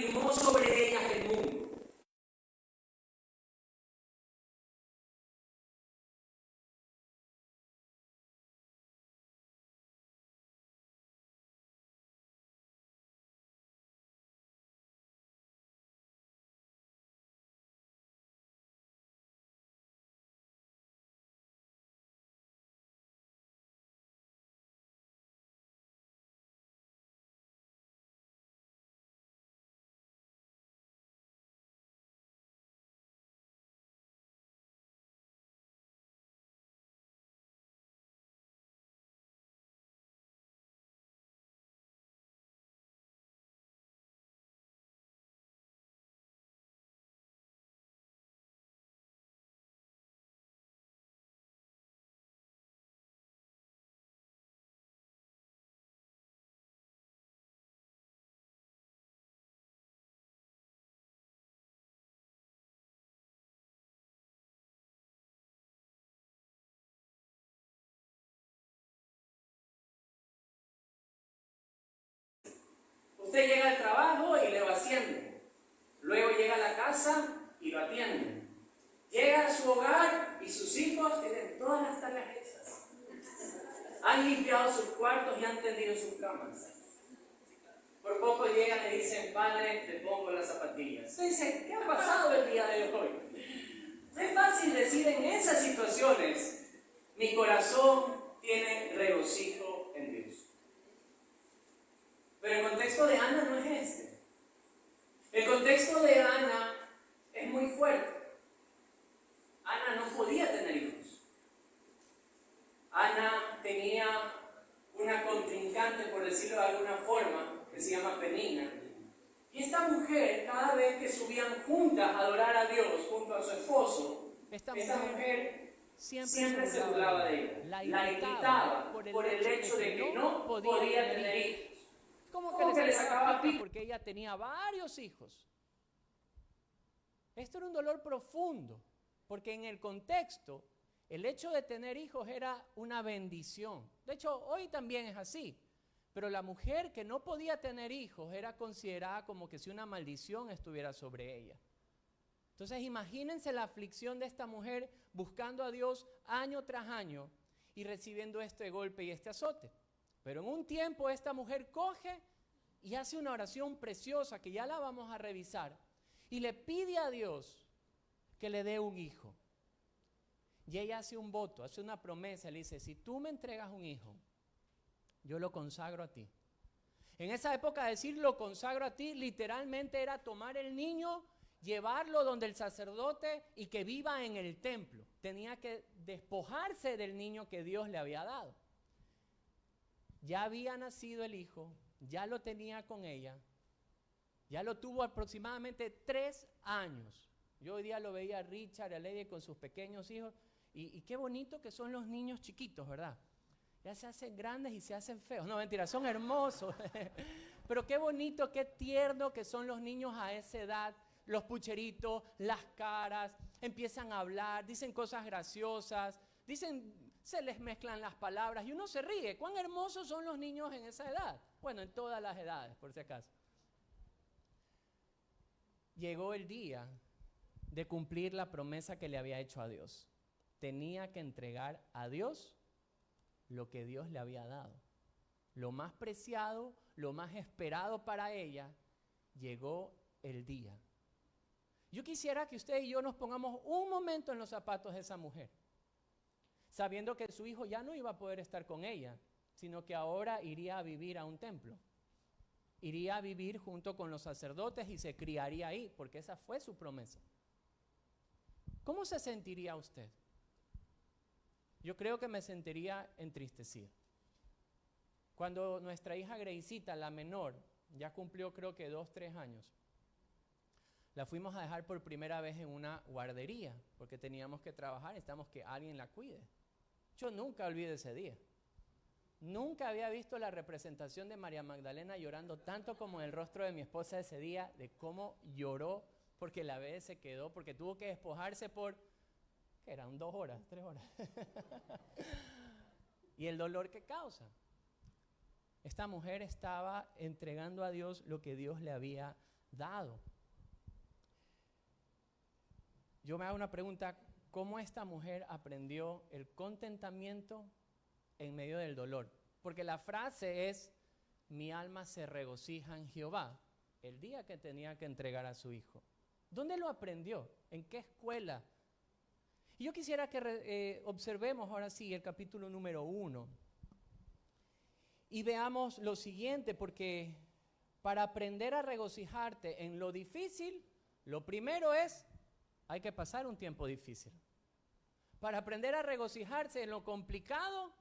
afirmó sobre ellas el mundo. Usted llega al trabajo y le lo ascienden. Luego llega a la casa y lo atienden. Llega a su hogar y sus hijos tienen todas las tareas hechas. Han limpiado sus cuartos y han tendido sus camas. Por poco llegan y dicen, padre, te pongo las zapatillas. Usted dice, ¿qué ha pasado el día de hoy? Es fácil decir en esas situaciones, mi corazón tiene regocijo en Dios. Pero el contexto de Ana no es este. El contexto de Ana es muy fuerte. Ana no podía tener hijos. Ana tenía una contrincante, por decirlo de alguna forma, que se llama Penina. Y esta mujer, cada vez que subían juntas a adorar a Dios junto a su esposo, esta mujer siempre se burlaba de ella. La irritaba por el hecho de que no podía tener hijos. Como que le sacaba pico porque ella tenía varios hijos. Esto era un dolor profundo, porque en el contexto, el hecho de tener hijos era una bendición. De hecho, hoy también es así. Pero la mujer que no podía tener hijos era considerada como que si una maldición estuviera sobre ella. Entonces imagínense la aflicción de esta mujer buscando a Dios año tras año y recibiendo este golpe y este azote. Pero en un tiempo esta mujer coge y hace una oración preciosa que ya la vamos a revisar y le pide a Dios que le dé un hijo. Y ella hace un voto, hace una promesa, le dice, si tú me entregas un hijo, yo lo consagro a ti. En esa época decir lo consagro a ti literalmente era tomar el niño, llevarlo donde el sacerdote y que viva en el templo. Tenía que despojarse del niño que Dios le había dado. Ya había nacido el hijo, ya lo tenía con ella, ya lo tuvo aproximadamente 3 años. Yo hoy día lo veía a Richard, a Lady con sus pequeños hijos y qué bonito que son los niños chiquitos, ¿verdad? Ya se hacen grandes y se hacen feos. No, mentira, son hermosos. Pero qué bonito, qué tierno que son los niños a esa edad. Los pucheritos, las caras, empiezan a hablar, dicen cosas graciosas, se les mezclan las palabras y uno se ríe. ¿Cuán hermosos son los niños en esa edad? Bueno, en todas las edades, por si acaso. Llegó el día de cumplir la promesa que le había hecho a Dios. Tenía que entregar a Dios lo que Dios le había dado. Lo más preciado, lo más esperado para ella, llegó el día. Yo quisiera que usted y yo nos pongamos un momento en los zapatos de esa mujer, sabiendo que su hijo ya no iba a poder estar con ella, sino que ahora iría a vivir a un templo. Iría a vivir junto con los sacerdotes y se criaría ahí, porque esa fue su promesa. ¿Cómo se sentiría usted? Yo creo que me sentiría entristecido. Cuando nuestra hija Graysita, la menor, ya cumplió creo que 2, 3 años, la fuimos a dejar por primera vez en una guardería, porque teníamos que trabajar, necesitamos que alguien la cuide. Yo nunca olvidé ese día. Nunca había visto la representación de María Magdalena llorando tanto como en el rostro de mi esposa ese día, de cómo lloró porque la bebé se quedó, porque tuvo que despojarse por, ¿qué eran? 2 horas, 3 horas. Y el dolor que causa. Esta mujer estaba entregando a Dios lo que Dios le había dado. Yo me hago una pregunta, ¿cómo esta mujer aprendió el contentamiento en medio del dolor? Porque la frase es, mi alma se regocija en Jehová, el día que tenía que entregar a su hijo. ¿Dónde lo aprendió? ¿En qué escuela? Y yo quisiera que observemos ahora sí el capítulo número 1 y veamos lo siguiente, porque para aprender a regocijarte en lo difícil, lo primero es, hay que pasar un tiempo difícil. Para aprender a regocijarse en lo complicado,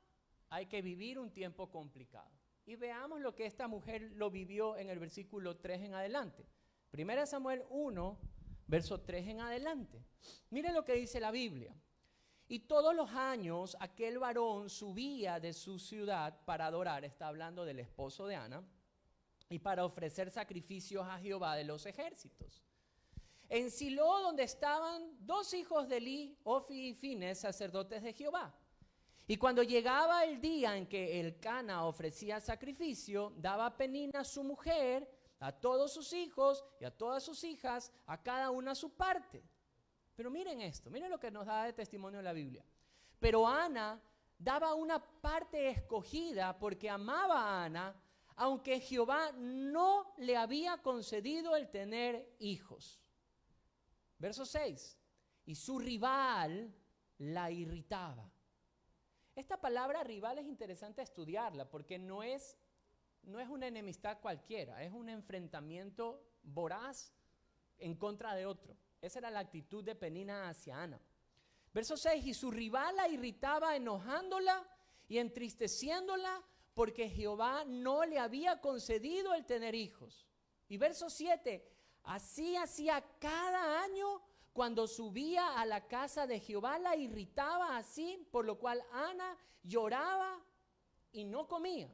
hay que vivir un tiempo complicado. Y veamos lo que esta mujer lo vivió en el versículo 3 en adelante. 1 Samuel 1, verso 3 en adelante. Miren lo que dice la Biblia. Y todos los años aquel varón subía de su ciudad para adorar, está hablando del esposo de Ana, y para ofrecer sacrificios a Jehová de los ejércitos. En Silo, donde estaban 2 hijos de Eli, Ofni y Fines, sacerdotes de Jehová. Y cuando llegaba el día en que Elcana ofrecía sacrificio, daba Penina a su mujer, a todos sus hijos y a todas sus hijas, a cada una su parte. Pero miren esto, miren lo que nos da de testimonio la Biblia. Pero Ana daba una parte escogida porque amaba a Ana, aunque Jehová no le había concedido el tener hijos. Verso 6. Y su rival la irritaba. Esta palabra rival es interesante estudiarla porque no es una enemistad cualquiera, es un enfrentamiento voraz en contra de otro. Esa era la actitud de Penina hacia Ana. Verso 6, y su rival la irritaba enojándola y entristeciéndola porque Jehová no le había concedido el tener hijos. Y verso 7, así hacía cada año cuando subía a la casa de Jehová, la irritaba así, por lo cual Ana lloraba y no comía.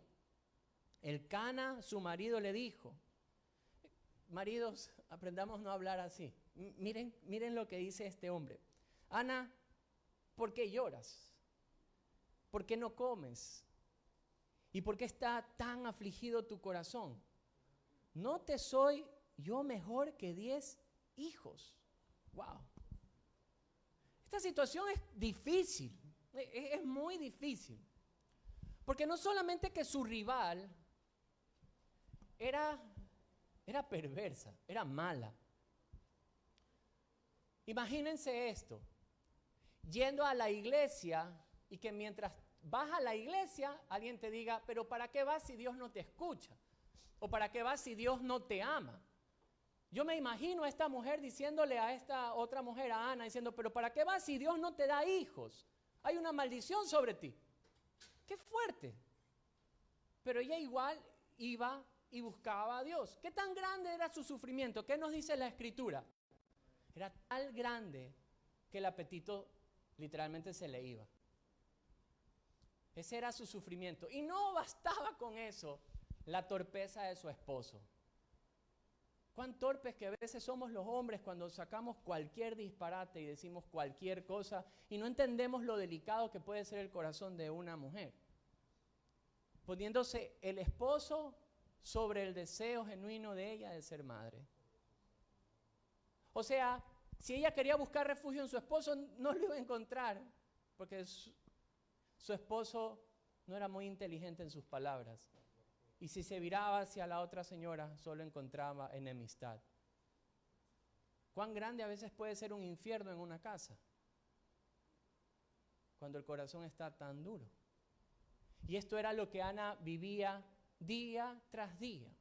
Elcana, su marido, le dijo, maridos, aprendamos no a hablar así. Miren lo que dice este hombre. Ana, ¿por qué lloras? ¿Por qué no comes? ¿Y por qué está tan afligido tu corazón? ¿No te soy yo mejor que 10 hijos? Wow. Esta situación es difícil, es muy difícil. Porque no solamente que su rival era perversa, era mala. Imagínense esto, yendo a la iglesia y que mientras vas a la iglesia alguien te diga, pero ¿para qué vas si Dios no te escucha? ¿O para qué vas si Dios no te ama? Yo me imagino a esta mujer diciéndole a esta otra mujer, a Ana, diciendo, pero ¿para qué vas si Dios no te da hijos? Hay una maldición sobre ti. ¡Qué fuerte! Pero ella igual iba y buscaba a Dios. ¿Qué tan grande era su sufrimiento? ¿Qué nos dice la Escritura? Era tan grande que el apetito literalmente se le iba. Ese era su sufrimiento. Y no bastaba con eso la torpeza de su esposo. Cuán torpes que a veces somos los hombres cuando sacamos cualquier disparate y decimos cualquier cosa y no entendemos lo delicado que puede ser el corazón de una mujer. Poniéndose el esposo sobre el deseo genuino de ella de ser madre. O sea, si ella quería buscar refugio en su esposo, no lo iba a encontrar, porque su esposo no era muy inteligente en sus palabras. Y si se viraba hacia la otra señora, solo encontraba enemistad. ¿Cuán grande a veces puede ser un infierno en una casa? Cuando el corazón está tan duro. Y esto era lo que Ana vivía día tras día.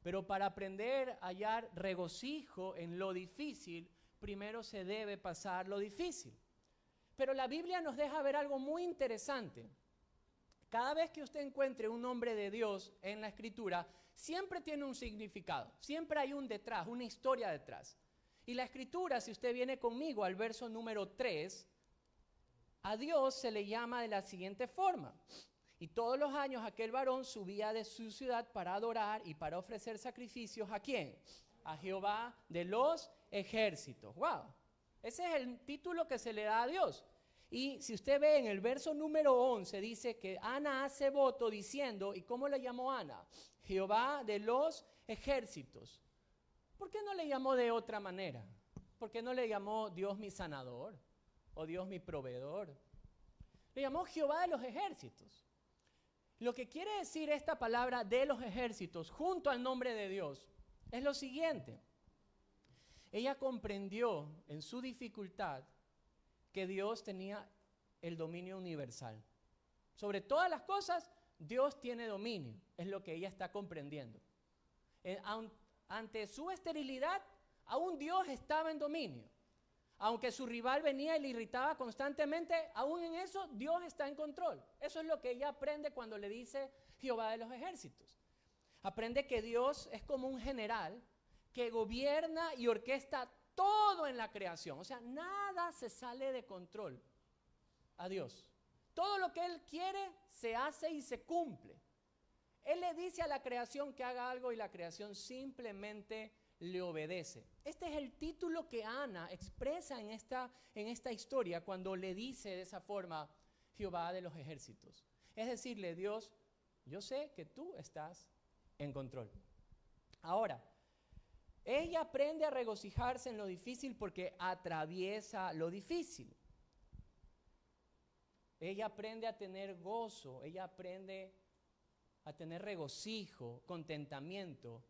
Pero para aprender a hallar regocijo en lo difícil, primero se debe pasar lo difícil. Pero la Biblia nos deja ver algo muy interesante. Cada vez que usted encuentre un nombre de Dios en la Escritura, siempre tiene un significado, siempre hay un detrás, una historia detrás. Y la Escritura, si usted viene conmigo al verso número 3, a Dios se le llama de la siguiente forma. Y todos los años aquel varón subía de su ciudad para adorar y para ofrecer sacrificios, ¿a quién? A Jehová de los ejércitos. ¡Wow! Ese es el título que se le da a Dios. Y si usted ve en el verso número 11, dice que Ana hace voto diciendo, ¿y cómo le llamó Ana? Jehová de los ejércitos. ¿por qué no le llamó de otra manera? ¿Por qué no le llamó Dios mi sanador o Dios mi proveedor? Le llamó Jehová de los ejércitos. Lo que quiere decir esta palabra de los ejércitos junto al nombre de Dios es lo siguiente. Ella comprendió en su dificultad que Dios tenía el dominio universal. Sobre todas las cosas, Dios tiene dominio, es lo que ella está comprendiendo. Ante su esterilidad, aún Dios estaba en dominio. Aunque su rival venía y le irritaba constantemente, aún en eso Dios está en control. Eso es lo que ella aprende cuando le dice Jehová de los ejércitos. Aprende que Dios es como un general que gobierna y orquesta todo en la creación. O sea, nada se sale de control a Dios. Todo lo que Él quiere se hace y se cumple. Él le dice a la creación que haga algo y la creación simplemente le obedece. Este es el título que Ana expresa en esta historia cuando le dice de esa forma Jehová de los ejércitos. Es decirle, Dios, yo sé que tú estás en control. Ahora, ella aprende a regocijarse en lo difícil porque atraviesa lo difícil. Ella aprende a tener gozo, ella aprende a tener regocijo, contentamiento,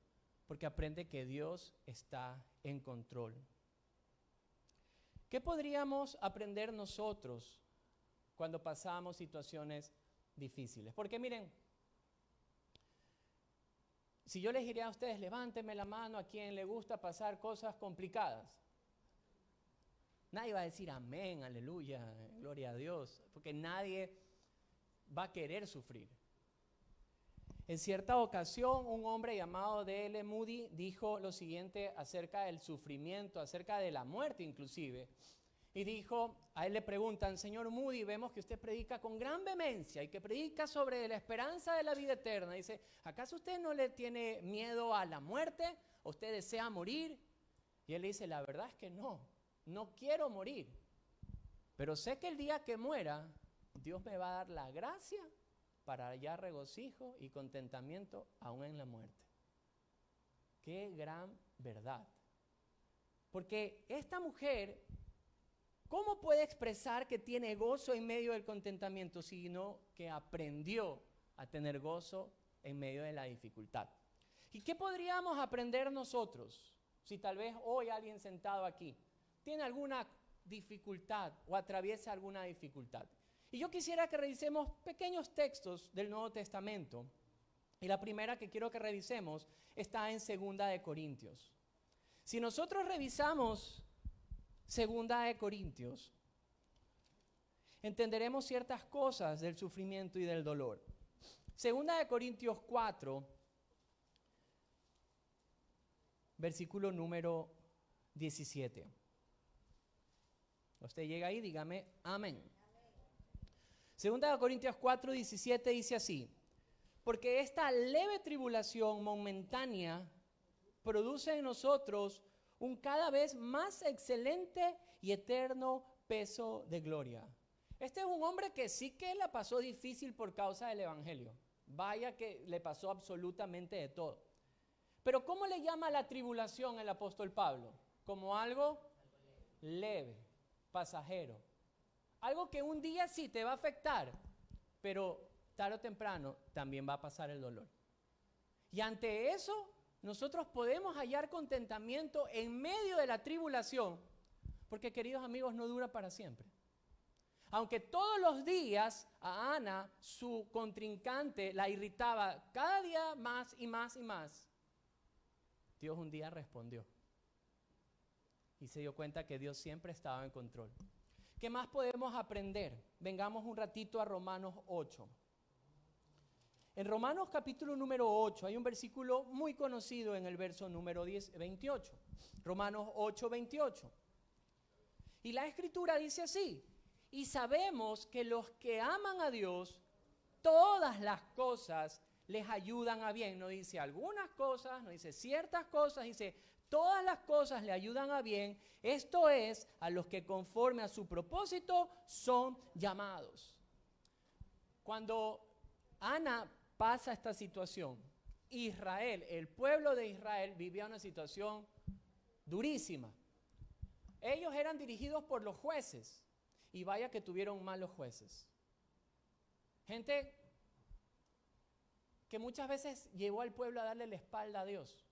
porque aprende que Dios está en control. ¿Qué podríamos aprender nosotros cuando pasamos situaciones difíciles? Porque miren, si yo les diría a ustedes, levánteme la mano a quien le gusta pasar cosas complicadas, nadie va a decir amén, aleluya, gloria a Dios, porque nadie va a querer sufrir. En cierta ocasión, un hombre llamado D.L. Moody dijo lo siguiente acerca del sufrimiento, acerca de la muerte inclusive. Y dijo, a él le preguntan, señor Moody, vemos que usted predica con gran vehemencia y que predica sobre la esperanza de la vida eterna. Dice, ¿acaso usted no le tiene miedo a la muerte? ¿Usted desea morir? Y él le dice, la verdad es que no quiero morir. Pero sé que el día que muera, Dios me va a dar la gracia para hallar regocijo y contentamiento aún en la muerte. Qué gran verdad. Porque esta mujer, ¿cómo puede expresar que tiene gozo en medio del contentamiento, sino que aprendió a tener gozo en medio de la dificultad? ¿Y qué podríamos aprender nosotros si tal vez hoy alguien sentado aquí tiene alguna dificultad o atraviesa alguna dificultad? Y yo quisiera que revisemos pequeños textos del Nuevo Testamento. Y la primera que quiero que revisemos está en 2 de Corintios. Si nosotros revisamos 2 de Corintios, entenderemos ciertas cosas del sufrimiento y del dolor. 2 de Corintios 4, versículo número 17. Usted llega ahí, dígame amén. 2 de Corintios 4, 17 dice así, porque esta leve tribulación momentánea produce en nosotros un cada vez más excelente y eterno peso de gloria. Este es un hombre que sí que la pasó difícil por causa del evangelio. Vaya que le pasó absolutamente de todo. Pero ¿cómo le llama la tribulación el apóstol Pablo? Como algo leve, pasajero. Algo que un día sí te va a afectar, pero tarde o temprano también va a pasar el dolor. Y ante eso, nosotros podemos hallar contentamiento en medio de la tribulación, porque queridos amigos, no dura para siempre. Aunque todos los días a Ana, su contrincante, la irritaba cada día más y más y más, Dios un día respondió. Y se dio cuenta que Dios siempre estaba en control. ¿Qué más podemos aprender? Vengamos un ratito a Romanos 8. En Romanos capítulo número 8 hay un versículo muy conocido en el verso número 28. Romanos 8, 28. Y la escritura dice así, y sabemos que los que aman a Dios, todas las cosas les ayudan a bien. No dice algunas cosas, no dice ciertas cosas, dice todas las cosas le ayudan a bien. Esto es, a los que conforme a su propósito son llamados. Cuando Ana pasa esta situación, Israel, el pueblo de Israel, vivía una situación durísima. Ellos eran dirigidos por los jueces, y vaya que tuvieron malos jueces. Gente que muchas veces llevó al pueblo a darle la espalda a Dios.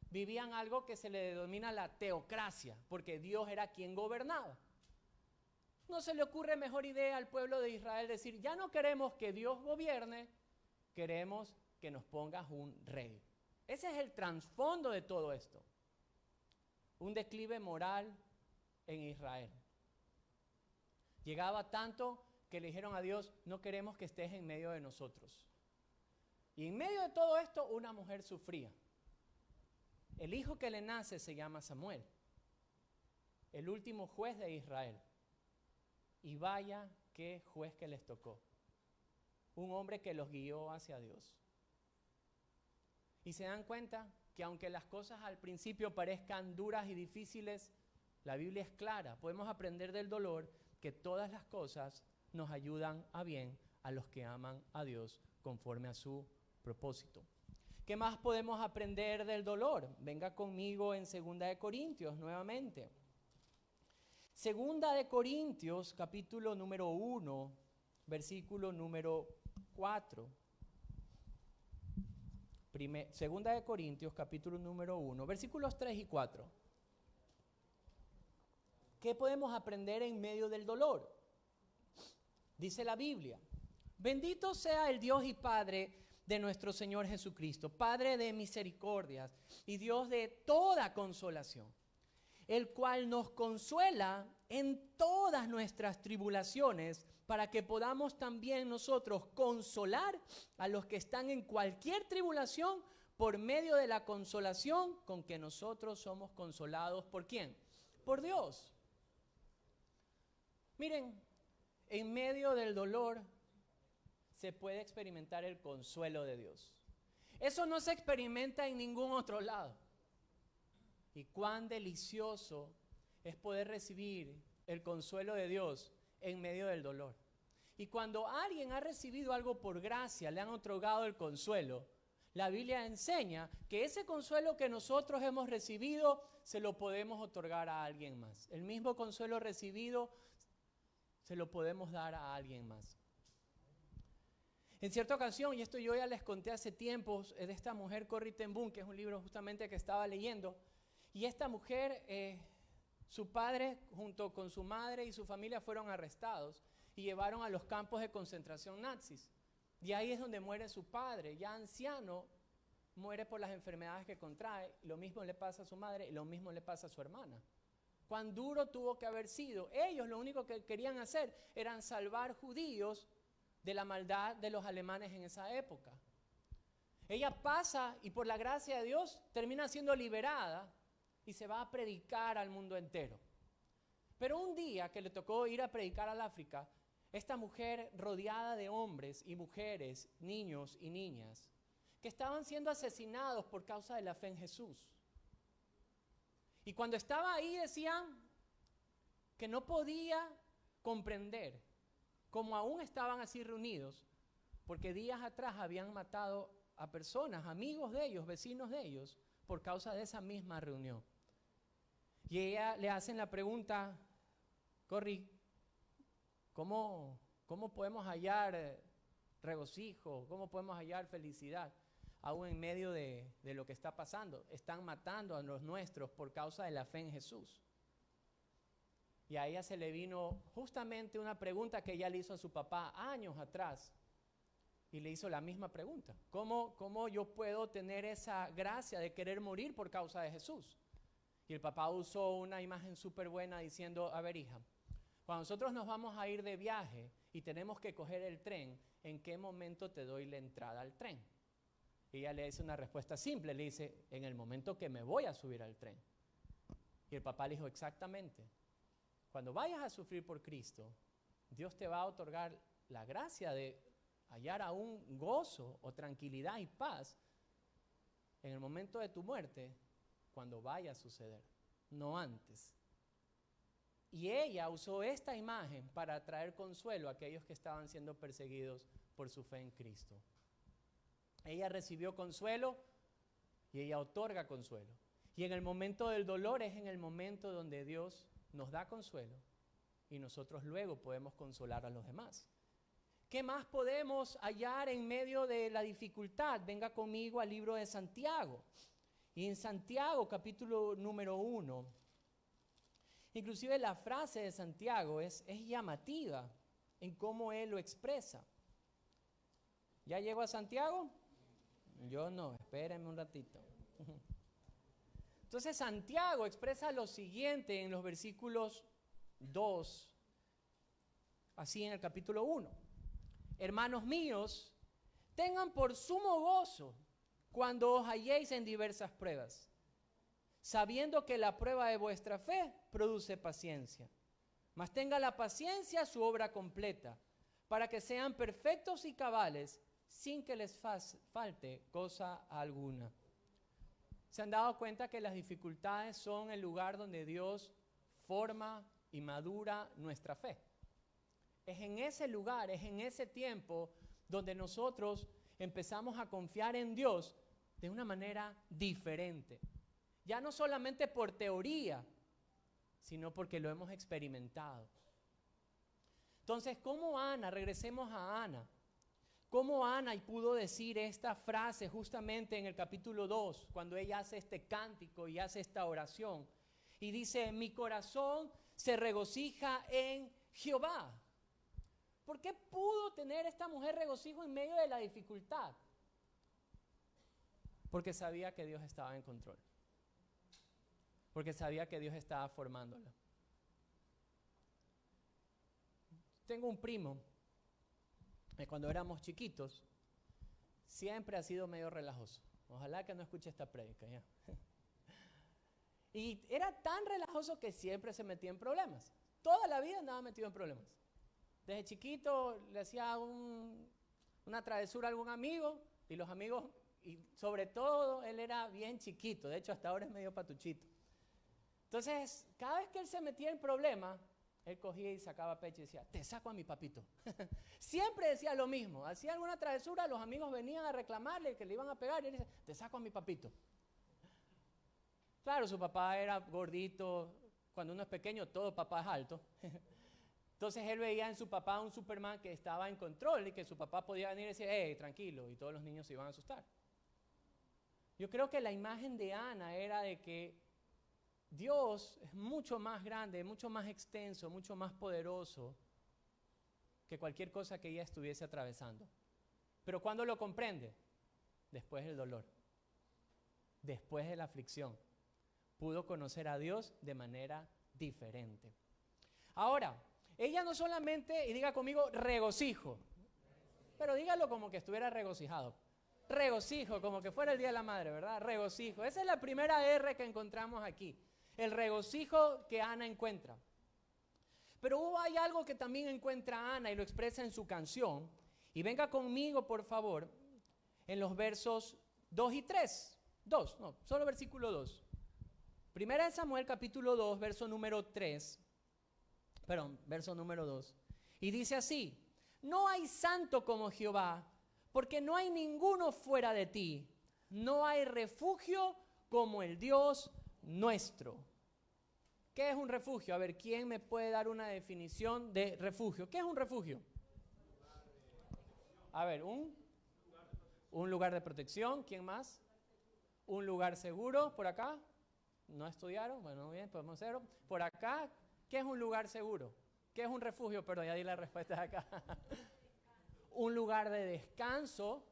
Vivían algo que se le denomina la teocracia, porque Dios era quien gobernaba. No se le ocurre mejor idea al pueblo de Israel decir, ya no queremos que Dios gobierne, queremos que nos pongas un rey. Ese es el trasfondo de todo esto. Un declive moral en Israel. Llegaba tanto que le dijeron a Dios, no queremos que estés en medio de nosotros. Y en medio de todo esto, una mujer sufría. El hijo que le nace se llama Samuel, el último juez de Israel. Y vaya qué juez que les tocó. Un hombre que los guió hacia Dios. Y se dan cuenta que aunque las cosas al principio parezcan duras y difíciles, la Biblia es clara. Podemos aprender del dolor que todas las cosas nos ayudan a bien a los que aman a Dios conforme a su propósito. ¿Qué más podemos aprender del dolor? Venga conmigo en 2 de Corintios nuevamente. 2 de Corintios, capítulo número 1, versículo número 4. 2 de Corintios, capítulo número 1, versículos 3 y 4. ¿Qué podemos aprender en medio del dolor? Dice la Biblia, bendito sea el Dios y Padre de nuestro Señor Jesucristo, Padre de misericordias y Dios de toda consolación, el cual nos consuela en todas nuestras tribulaciones, para que podamos también nosotros consolar a los que están en cualquier tribulación por medio de la consolación con que nosotros somos consolados. ¿Por quién? Por Dios. Miren, en medio del dolor se puede experimentar el consuelo de Dios. Eso no se experimenta en ningún otro lado. Y cuán delicioso es poder recibir el consuelo de Dios en medio del dolor. Y cuando alguien ha recibido algo por gracia, le han otorgado el consuelo, la Biblia enseña que ese consuelo que nosotros hemos recibido se lo podemos otorgar a alguien más. El mismo consuelo recibido se lo podemos dar a alguien más. En cierta ocasión, y esto yo ya les conté hace tiempos, de esta mujer Corrie ten Boom, que es un libro justamente que estaba leyendo, y esta mujer, su padre junto con su madre y su familia fueron arrestados y llevaron a los campos de concentración nazis. Y ahí es donde muere su padre, ya anciano, muere por las enfermedades que contrae, lo mismo le pasa a su madre y lo mismo le pasa a su hermana. Cuán duro tuvo que haber sido. Ellos lo único que querían hacer era salvar judíos de la maldad de los alemanes en esa época. Ella pasa y por la gracia de Dios termina siendo liberada y se va a predicar al mundo entero. Pero un día que le tocó ir a predicar al África, esta mujer rodeada de hombres y mujeres, niños y niñas, que estaban siendo asesinados por causa de la fe en Jesús. Y cuando estaba ahí decían que no podía comprender cómo aún estaban así reunidos, porque días atrás habían matado a personas, amigos de ellos, vecinos de ellos, por causa de esa misma reunión. Y ella le hacen la pregunta, Corrie, ¿cómo podemos hallar regocijo? ¿Cómo podemos hallar felicidad? Aún en medio de lo que está pasando. Están matando a los nuestros por causa de la fe en Jesús. Y a ella se le vino justamente una pregunta que ella le hizo a su papá años atrás. Y le hizo la misma pregunta. ¿Cómo yo puedo tener esa gracia de querer morir por causa de Jesús? Y el papá usó una imagen súper buena diciendo, a ver hija, cuando nosotros nos vamos a ir de viaje y tenemos que coger el tren, ¿en qué momento te doy la entrada al tren? Y ella le dice una respuesta simple, le dice, en el momento que me voy a subir al tren. Y el papá le dijo, exactamente, cuando vayas a sufrir por Cristo, Dios te va a otorgar la gracia de hallar aún gozo o tranquilidad y paz en el momento de tu muerte, cuando vaya a suceder, no antes. Y ella usó esta imagen para traer consuelo a aquellos que estaban siendo perseguidos por su fe en Cristo. ella recibió consuelo y ella otorga consuelo. Y en el momento del dolor es en el momento donde Dios nos da consuelo y nosotros luego podemos consolar a los demás. ¿Qué más podemos hallar en medio de la dificultad? Venga conmigo al libro de Santiago. Y en Santiago, capítulo número 1, inclusive la frase de Santiago es llamativa en cómo él lo expresa. ¿Ya llegó a Santiago? Yo no, espérenme un ratito. Entonces Santiago expresa lo siguiente en los versículos 2, así en el capítulo 1. Hermanos míos, tengan por sumo gozo cuando os halléis en diversas pruebas, sabiendo que la prueba de vuestra fe produce paciencia. Mas tenga la paciencia su obra completa, para que sean perfectos y cabales, sin que les falte cosa alguna. ¿Se han dado cuenta que las dificultades son el lugar donde Dios forma y madura nuestra fe? Es en ese lugar, es en ese tiempo donde nosotros empezamos a confiar en Dios de una manera diferente. Ya no solamente por teoría, sino porque lo hemos experimentado. Entonces, ¿cómo Ana? Regresemos a Ana. ¿Cómo Ana pudo decir esta frase justamente en el capítulo 2, cuando ella hace este cántico y hace esta oración? Y dice, mi corazón se regocija en Jehová. ¿Por qué pudo tener esta mujer regocijo en medio de la dificultad? Porque sabía que Dios estaba en control. Porque sabía que Dios estaba formándola. Tengo un primo, que cuando éramos chiquitos, siempre ha sido medio relajoso. Ojalá que no escuche esta prédica ya. Y era tan relajoso que siempre se metía en problemas. Toda la vida andaba metido en problemas. Desde chiquito le hacía una travesura a algún amigo, y los amigos, y sobre todo él era bien chiquito, de hecho hasta ahora es medio patuchito. Entonces, cada vez que él se metía en problemas, él cogía y sacaba pecho y decía, te saco a mi papito. Siempre decía lo mismo, hacía alguna travesura, los amigos venían a reclamarle que le iban a pegar y él decía, te saco a mi papito. Claro, su papá era gordito, cuando uno es pequeño todo papá es alto. Entonces él veía en su papá un Superman que estaba en control y que su papá podía venir y decir, tranquilo, y todos los niños se iban a asustar. Yo creo que la imagen de Ana era de que Dios es mucho más grande, mucho más extenso, mucho más poderoso que cualquier cosa que ella estuviese atravesando. Pero ¿cuándo lo comprende? Después del dolor, después de la aflicción. Pudo conocer a Dios de manera diferente. Ahora, ella no solamente, y diga conmigo, regocijo, pero dígalo como que estuviera regocijado. Regocijo, como que fuera el Día de la Madre, ¿verdad? Regocijo. Esa es la primera R que encontramos aquí. El regocijo que Ana encuentra. Pero hay algo que también encuentra Ana y lo expresa en su canción. Y venga conmigo, por favor, en los versos 2 y 3. Solo versículo 2. Primera de Samuel, capítulo 2, verso número 2. Y dice así, no hay santo como Jehová, porque no hay ninguno fuera de ti. No hay refugio como el Dios nuestro. ¿Qué es un refugio? A ver, ¿quién me puede dar una definición de refugio? ¿Qué es un refugio? A ver, un lugar de protección. ¿Quién más? Un lugar seguro. ¿Por acá? ¿No estudiaron? Bueno, bien, podemos hacerlo. Por acá, ¿qué es un lugar seguro? ¿Qué es un refugio? Perdón, ya di la respuesta acá. Un lugar de descanso.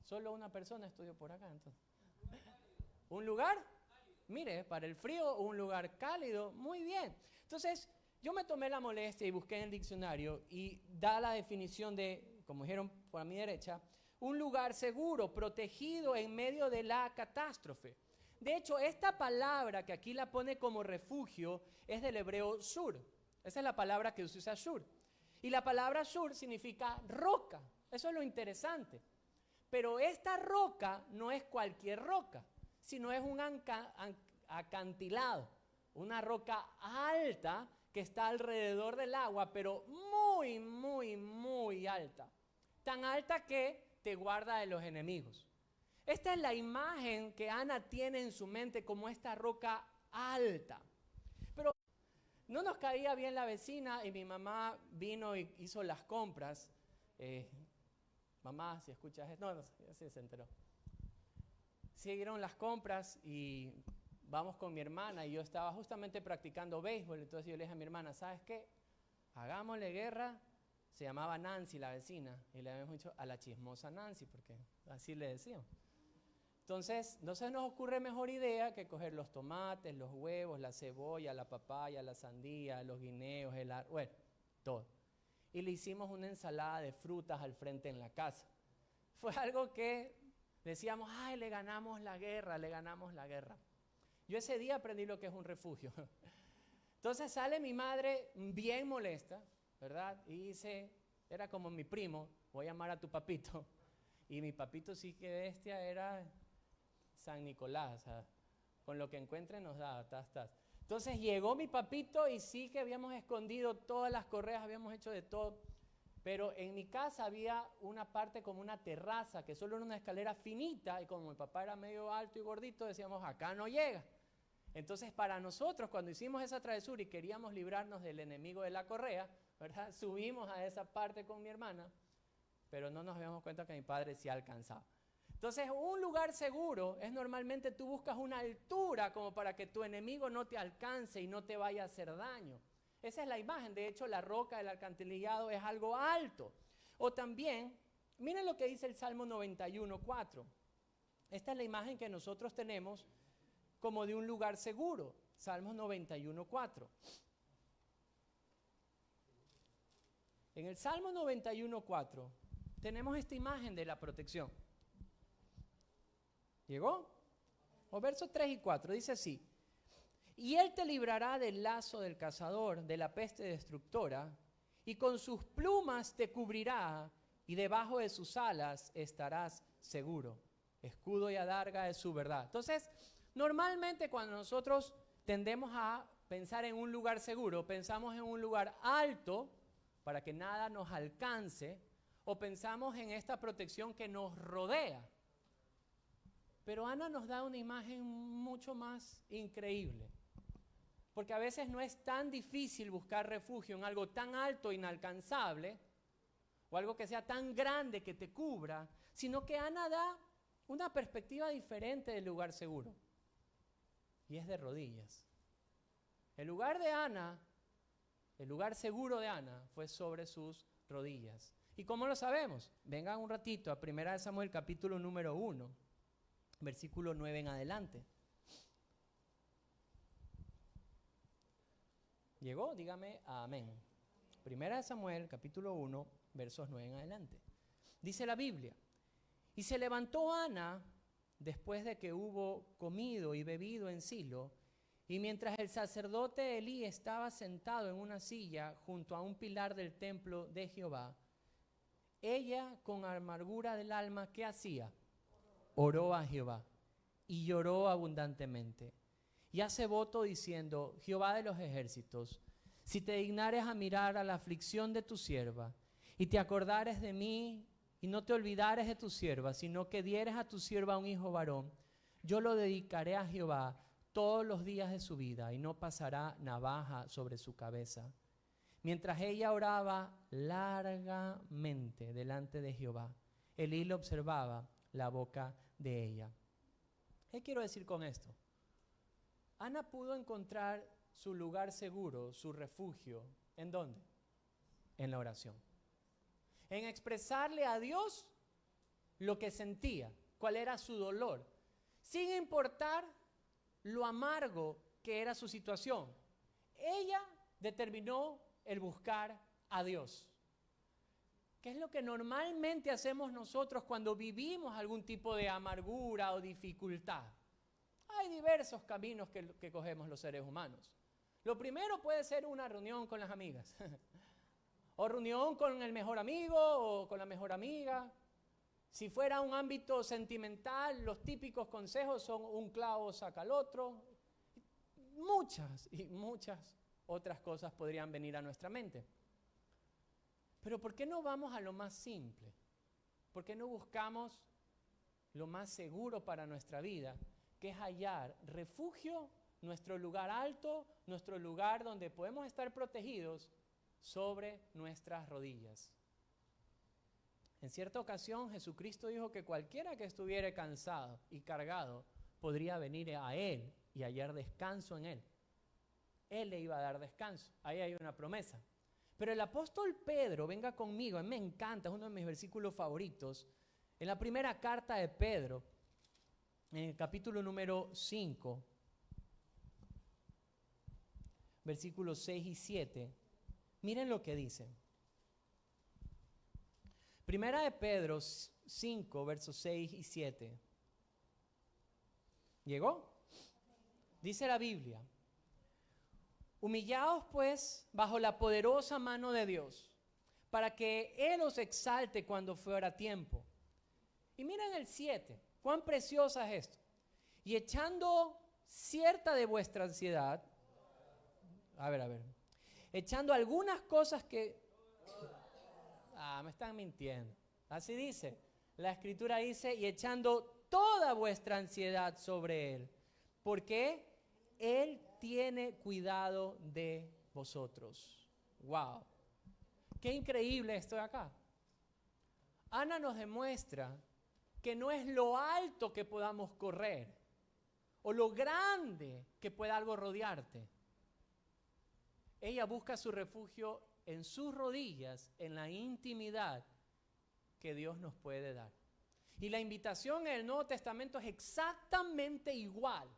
Solo una persona estudió por acá, entonces. ¿Un lugar? Mire, para el frío, un lugar cálido. Muy bien. Entonces, yo me tomé la molestia y busqué en el diccionario y da la definición de, como dijeron por a mi derecha, un lugar seguro, protegido en medio de la catástrofe. De hecho, esta palabra que aquí la pone como refugio es del hebreo sur. Esa es la palabra que se usa sur. Y la palabra sur significa roca. Eso es lo interesante. Pero esta roca no es cualquier roca, sino es un acantilado, una roca alta que está alrededor del agua, pero muy, muy, muy alta. Tan alta que te guarda de los enemigos. Esta es la imagen que Ana tiene en su mente como esta roca alta. Pero no nos caía bien la vecina y mi mamá vino y hizo las compras. Mamá, si escuchas esto, no, sí se enteró. Siguieron las compras y vamos con mi hermana y yo estaba justamente practicando béisbol. Entonces yo le dije a mi hermana, ¿sabes qué? Hagámosle guerra. Se llamaba Nancy, la vecina, y le habíamos dicho a la chismosa Nancy, porque así le decíamos. Entonces, no se nos ocurre mejor idea que coger los tomates, los huevos, la cebolla, la papaya, la sandía, los guineos, bueno, todo. Y le hicimos una ensalada de frutas al frente en la casa. Fue algo que decíamos, ay, le ganamos la guerra, le ganamos la guerra. Yo ese día aprendí lo que es un refugio. Entonces sale mi madre bien molesta, ¿verdad? Y dice, era como mi primo, voy a llamar a tu papito. Y mi papito sí que bestia era San Nicolás, o sea, con lo que encuentre nos da, Entonces llegó mi papito y sí que habíamos escondido todas las correas, habíamos hecho de todo. Pero en mi casa había una parte como una terraza, que solo era una escalera finita, y como mi papá era medio alto y gordito, decíamos, acá no llega. Entonces para nosotros, cuando hicimos esa travesura y queríamos librarnos del enemigo de la correa, ¿verdad? Subimos a esa parte con mi hermana, pero no nos habíamos cuenta que mi padre sí alcanzaba. Entonces, un lugar seguro es normalmente tú buscas una altura como para que tu enemigo no te alcance y no te vaya a hacer daño. Esa es la imagen. De hecho, la roca del alcantilillado es algo alto. O también, miren lo que dice el Salmo 91:4. Esta es la imagen que nosotros tenemos como de un lugar seguro. Salmos 91:4. En el Salmo 91:4 tenemos esta imagen de la protección. ¿Llegó? O versos 3 y 4 dice así: y él te librará del lazo del cazador, de la peste destructora, y con sus plumas te cubrirá, y debajo de sus alas estarás seguro. Escudo y adarga es su verdad. Entonces, normalmente cuando nosotros tendemos a pensar en un lugar seguro, pensamos en un lugar alto para que nada nos alcance, o pensamos en esta protección que nos rodea. Pero Ana nos da una imagen mucho más increíble, porque a veces no es tan difícil buscar refugio en algo tan alto e inalcanzable, o algo que sea tan grande que te cubra, sino que Ana da una perspectiva diferente del lugar seguro, y es de rodillas. El lugar de Ana, el lugar seguro de Ana, fue sobre sus rodillas. ¿Y cómo lo sabemos? Vengan un ratito a 1 Samuel capítulo número 1. Versículo 9 en adelante. ¿Llegó? Dígame amén. 1 Samuel, capítulo 1, versos 9 en adelante. Dice la Biblia: y se levantó Ana después de que hubo comido y bebido en Silo, y mientras el sacerdote Elí estaba sentado en una silla junto a un pilar del templo de Jehová, ella con amargura del alma, ¿qué hacía? Oró a Jehová y lloró abundantemente. Y hace voto diciendo: Jehová de los ejércitos, si te dignares a mirar a la aflicción de tu sierva, y te acordares de mí, y no te olvidares de tu sierva, sino que dieres a tu sierva un hijo varón, yo lo dedicaré a Jehová todos los días de su vida, y no pasará navaja sobre su cabeza. Mientras ella oraba largamente delante de Jehová, Elí lo observaba la boca de ella. ¿Qué quiero decir con esto? Ana pudo encontrar su lugar seguro, su refugio, ¿en dónde? En la oración. En expresarle a Dios lo que sentía, cuál era su dolor, sin importar lo amargo que era su situación. Ella determinó el buscar a Dios. ¿Qué es lo que normalmente hacemos nosotros cuando vivimos algún tipo de amargura o dificultad? Hay diversos caminos que cogemos los seres humanos. Lo primero puede ser una reunión con las amigas, o reunión con el mejor amigo o con la mejor amiga. Si fuera un ámbito sentimental, los típicos consejos son: un clavo saca al otro. Muchas y muchas otras cosas podrían venir a nuestra mente. Pero ¿por qué no vamos a lo más simple? ¿Por qué no buscamos lo más seguro para nuestra vida, que es hallar refugio, nuestro lugar alto, nuestro lugar donde podemos estar protegidos sobre nuestras rodillas? En cierta ocasión Jesucristo dijo que cualquiera que estuviera cansado y cargado podría venir a Él y hallar descanso en Él. Él le iba a dar descanso. Ahí hay una promesa. Pero el apóstol Pedro, venga conmigo, a mí me encanta, es uno de mis versículos favoritos. En la primera carta de Pedro, en el capítulo número 5, versículos 6 y 7, miren lo que dice. Primera de Pedro 5, versos 6 y 7. ¿Llegó? Dice la Biblia: humillaos pues bajo la poderosa mano de Dios, para que Él os exalte cuando fuera tiempo. Y miren el 7, cuán preciosa es esto. Y echando cierta de vuestra ansiedad, echando algunas cosas que... me están mintiendo. Así dice, la Escritura dice, y echando toda vuestra ansiedad sobre Él, porque Él tiene cuidado de vosotros. ¡Wow! ¡Qué increíble esto de acá! Ana nos demuestra que no es lo alto que podamos correr o lo grande que pueda algo rodearte. Ella busca su refugio en sus rodillas, en la intimidad que Dios nos puede dar. Y la invitación en el Nuevo Testamento es exactamente igual.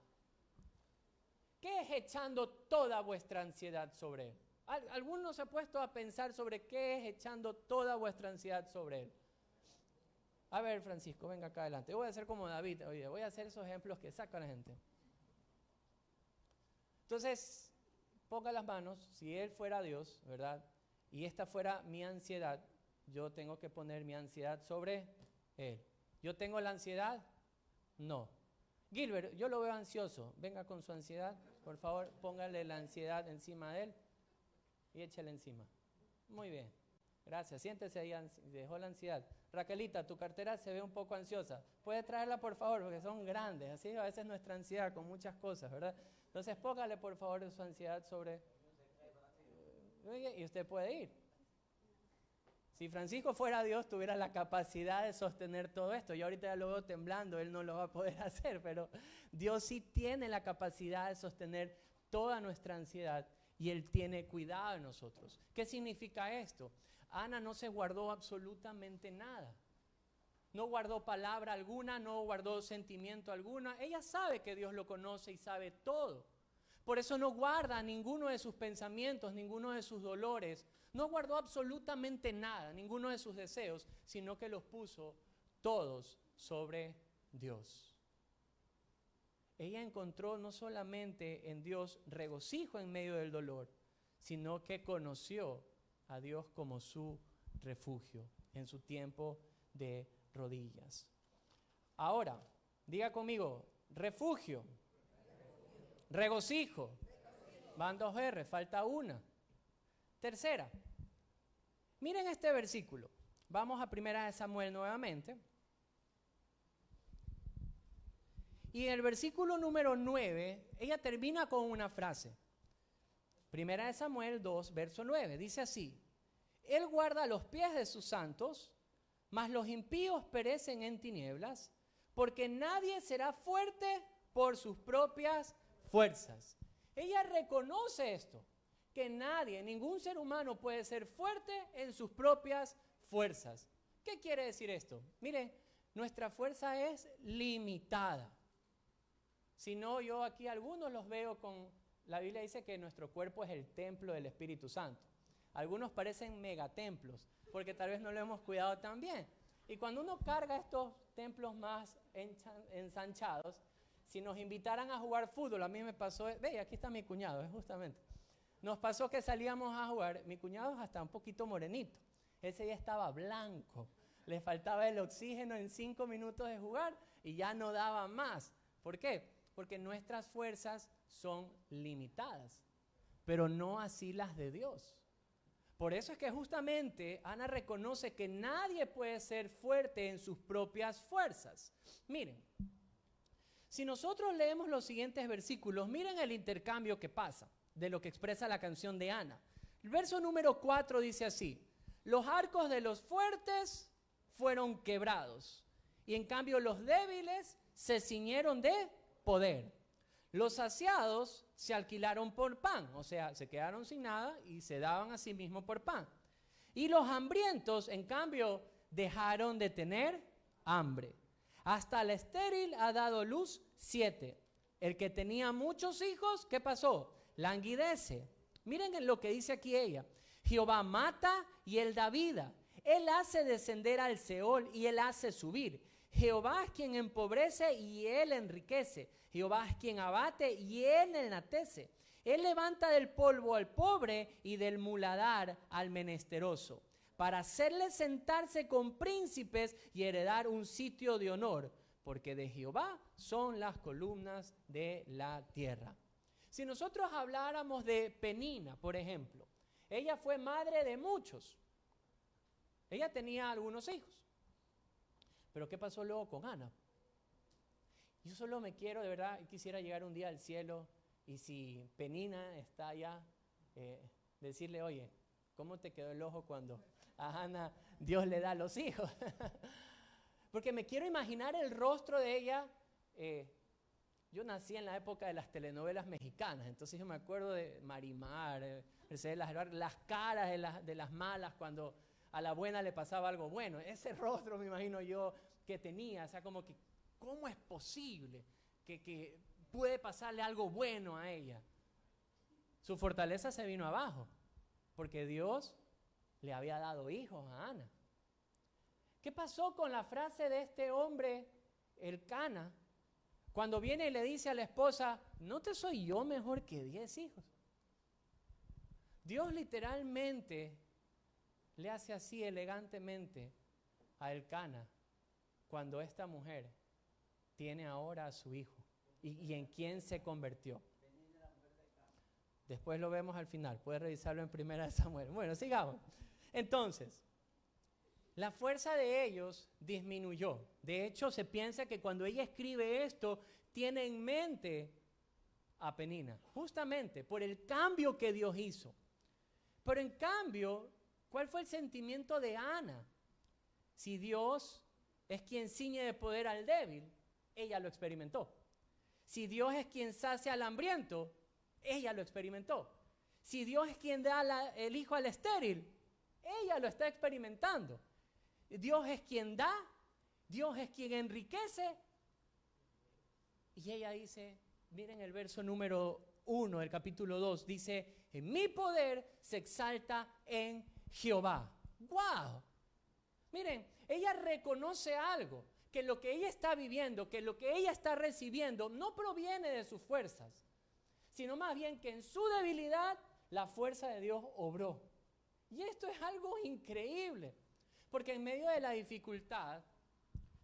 ¿Qué es echando toda vuestra ansiedad sobre Él? ¿Alguno se ha puesto a pensar sobre qué es echando toda vuestra ansiedad sobre Él? A ver, Francisco, venga acá adelante. Yo voy a hacer como David, oye, voy a hacer esos ejemplos que saca la gente. Entonces, ponga las manos, si Él fuera Dios, ¿verdad? Y esta fuera mi ansiedad, yo tengo que poner mi ansiedad sobre Él. ¿Yo tengo la ansiedad? No. Gilbert, yo lo veo ansioso. Venga con su ansiedad, por favor, póngale la ansiedad encima de Él y échale encima. Muy bien. Gracias. Siéntese ahí, dejó la ansiedad. Raquelita, tu cartera se ve un poco ansiosa. ¿Puede traerla, por favor? Porque son grandes. Así a veces nuestra ansiedad con muchas cosas, ¿verdad? Entonces, póngale, por favor, su ansiedad sobre... Y usted puede ir. Si Francisco fuera Dios, tuviera la capacidad de sostener todo esto. Yo ahorita ya lo veo temblando, Él no lo va a poder hacer, pero Dios sí tiene la capacidad de sostener toda nuestra ansiedad y Él tiene cuidado de nosotros. ¿Qué significa esto? Ana no se guardó absolutamente nada. No guardó palabra alguna, no guardó sentimiento alguna. Ella sabe que Dios lo conoce y sabe todo. Por eso no guarda ninguno de sus pensamientos, ninguno de sus dolores. No guardó absolutamente nada, ninguno de sus deseos, sino que los puso todos sobre Dios. Ella encontró no solamente en Dios regocijo en medio del dolor, sino que conoció a Dios como su refugio en su tiempo de rodillas. Ahora, diga conmigo, refugio, regocijo. Van 2 R, falta una. Tercera, miren este versículo. Vamos a 1 Samuel nuevamente. Y en el versículo número 9, ella termina con una frase. 1 Samuel 2, verso 9, dice así: Él guarda los pies de sus santos, mas los impíos perecen en tinieblas, porque nadie será fuerte por sus propias fuerzas. Ella reconoce esto, que nadie, ningún ser humano puede ser fuerte en sus propias fuerzas. ¿Qué quiere decir esto? Mire, nuestra fuerza es limitada. Si no, yo aquí algunos los veo con... La Biblia dice que nuestro cuerpo es el templo del Espíritu Santo. Algunos parecen megatemplos, porque tal vez no lo hemos cuidado tan bien. Y cuando uno carga estos templos más ensanchados, si nos invitaran a jugar fútbol, a mí me pasó... Ve, aquí está mi cuñado, justamente. Nos pasó que salíamos a jugar, mi cuñado es hasta un poquito morenito. Ese día estaba blanco. Le faltaba el oxígeno en 5 minutos de jugar y ya no daba más. ¿Por qué? Porque nuestras fuerzas son limitadas, pero no así las de Dios. Por eso es que justamente Ana reconoce que nadie puede ser fuerte en sus propias fuerzas. Miren, si nosotros leemos los siguientes versículos, miren el intercambio que pasa de lo que expresa la canción de Ana. El verso número 4 dice así: los arcos de los fuertes fueron quebrados, y en cambio los débiles se ciñeron de poder. Los saciados se alquilaron por pan, o sea, se quedaron sin nada y se daban a sí mismos por pan. Y los hambrientos, en cambio, dejaron de tener hambre. Hasta la estéril ha dado luz 7. El que tenía muchos hijos, ¿qué pasó? Languidece. Miren lo que dice aquí ella. Jehová mata y él da vida. Él hace descender al Seol y él hace subir. Jehová es quien empobrece y él enriquece. Jehová es quien abate y él enaltece. Él levanta del polvo al pobre y del muladar al menesteroso, para hacerle sentarse con príncipes y heredar un sitio de honor, porque de Jehová son las columnas de la tierra. Si nosotros habláramos de Penina, por ejemplo, ella fue madre de muchos. Ella tenía algunos hijos. Pero ¿qué pasó luego con Ana? Yo solo me quiero, de verdad, quisiera llegar un día al cielo y si Penina está allá, decirle, oye, ¿cómo te quedó el ojo cuando a Ana Dios le da los hijos? Porque me quiero imaginar el rostro de ella. Yo nací en la época de las telenovelas mexicanas, entonces yo me acuerdo de Marimar, Mercedes Lajar, las caras de las malas cuando a la buena le pasaba algo bueno. Ese rostro me imagino yo que tenía, o sea, como que, ¿cómo es posible que puede pasarle algo bueno a ella? Su fortaleza se vino abajo, porque Dios le había dado hijos a Ana. ¿Qué pasó con la frase de este hombre, Elcana, cuando viene y le dice a la esposa, ¿no te soy yo mejor que 10 hijos? Dios literalmente le hace así elegantemente a Elcana cuando esta mujer tiene ahora a su hijo. ¿Y en quién se convirtió? Después lo vemos al final, puedes revisarlo en 1 Samuel. Bueno, sigamos. Entonces, la fuerza de ellos disminuyó. De hecho, se piensa que cuando ella escribe esto, tiene en mente a Penina, justamente por el cambio que Dios hizo. Pero en cambio, ¿cuál fue el sentimiento de Ana? Si Dios es quien ciñe de poder al débil, ella lo experimentó. Si Dios es quien sacia al hambriento, ella lo experimentó. Si Dios es quien da el hijo al estéril, ella lo está experimentando. Dios es quien da, Dios es quien enriquece. Y ella dice, miren el verso número 1 del capítulo 2, dice, en mi poder se exalta en Jehová. ¡Wow! Miren, ella reconoce algo, que lo que ella está viviendo, que lo que ella está recibiendo, no proviene de sus fuerzas, sino más bien que en su debilidad la fuerza de Dios obró. Y esto es algo increíble, porque en medio de la dificultad,